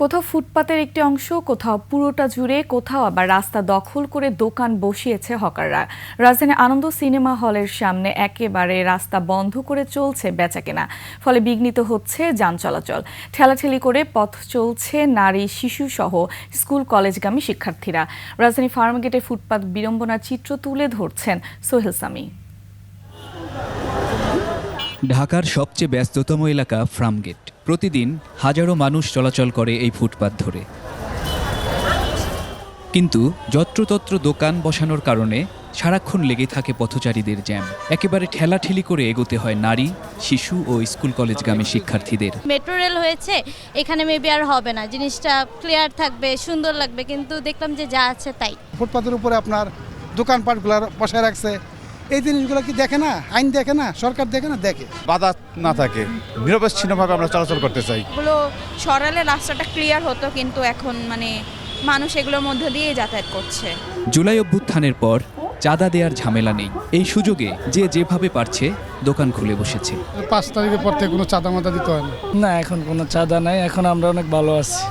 কোথাও ফুটপাতের একটি অংশ, কোথাও পুরোটা জুড়ে, কোথাও আবার রাস্তা দখল করে দোকান বসিয়েছে হকাররা। রাজধানীর আনন্দ সিনেমা হলের সামনে একেবারে রাস্তা বন্ধ করে চলছে বেচাকেনা, ফলে বিঘ্নিত হচ্ছে যান চলাচল। ঠেলাঠেলি করে পথ চলছে নারী, শিশু সহ স্কুল কলেজগামী শিক্ষার্থীরা। রাজধানী ফার্মগেটে ফুটপাত বিড়ম্বনার চিত্র তুলে ধরছেন সোহেল সামি। ঢাকার সবচেয়ে ব্যস্ততম এলাকা ফার্মগেট। প্রতিদিন হাজারো মানুষ চলাচল করে এই ফুটপাত ধরে, কিন্তু যত্রতত্র দোকান বসানোর কারণে সারাক্ষণ লেগে থাকে পথচারীদের জ্যাম। একেবারে ঠেলাঠেলি করে এগোতে হয় নারী, শিশু ও স্কুল কলেজগামী শিক্ষার্থীদের। মেট্রো রেল হয়েছে, এখানে মেবি আর হবে না, জিনিসটা ক্লিয়ার থাকবে, সুন্দর লাগবে, কিন্তু দেখলাম যে যা আছে তাই। ফুটপাতের উপরে আপনার দোকানপাটগুলো বসায় রাখছে, এই জিনিসগুলো কি দেখে না? আইন দেখে না? সরকার দেখে না? দেখে। বাধা না থাকে, নিরবচ্ছিন্নভাবে আমরা চলাচল করতে চাই। এগুলো সরালে রাস্তাটা ক্লিয়ার হতো, কিন্তু এখন মানুষ এগুলোর মধ্যে দিয়ে যাতায়াত করছে। জুলাই অভ্যুত্থানের পর চাঁদা দেওয়ার ঝামেলা নেই। এই সুযোগে যে যেভাবে পারছে দোকান খুলে বসেছে। 5 তারিখের পর থেকে কোনো চাঁদা মাদা দিতে হয় না। না, এখন কোনো চাঁদা নাই, এখন আমরা অনেক ভালো আছি।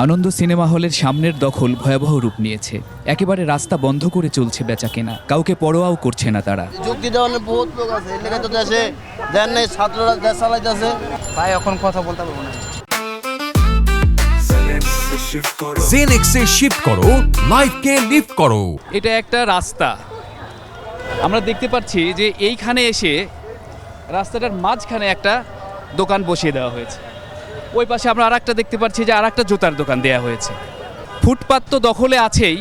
আনন্দ সিনেমা হলের সামনের দখল ভয়াবহ রূপ নিয়েছে। একেবারে রাস্তা বন্ধ করে চলছে বেচাকেনা, কাউকে পরোয়াও করছে না তারা। যুক্তি দেওয়ার বহুত লোক আছে, এলাকা তো দেশে দেন নাই, ছাত্ররা দেশ চালাইতেছে। ভাই এখন কথা বলতে পারবো না। জেনেক্সে শিফট করো, লাইফকে লিফট করো। এটা একটা রাস্তা, আমরা দেখতে পাচ্ছি যে এইখানে এসে রাস্তাটার মাঝখানে একটা দোকান বসিয়ে দেওয়া হয়েছে। ওই পাশে আমরা আরেকটা দেখতে পাচ্ছি যে আরেকটা জুতার দোকান দেওয়া হয়েছে। ফুটপাত তো দখলে আছেই,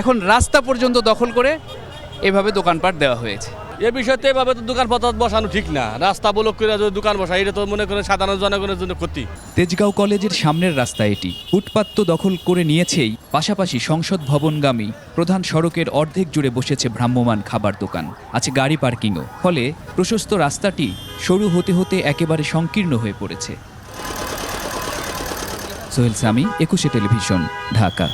এখন রাস্তা পর্যন্ত দখল করে এভাবে দোকানপাট দেওয়া হয়েছে। এ বিষয়তে এভাবে তো দোকানপাত বসানো ঠিক না। রাস্তা ব্লক করে যদি দোকান বসায়, এটা তো মনে করেন সাধারণ জনগণের জন্য ক্ষতি। তেজগাঁও কলেজের সামনের রাস্তা এটি। ফুটপাত তো দখল করে নিয়েছেই, পাশাপাশি সংসদ ভবনগামী প্রধান সড়কের অর্ধেক জুড়ে বসেছে ভ্রাম্যমাণ খাবার দোকান, আছে গাড়ি পার্কিংও। ফলে প্রশস্ত রাস্তাটি সরু হতে হতে একেবারে সংকীর্ণ হয়ে পড়েছে। সোহেল সামি, 21 টেলিভিশন, ঢাকা।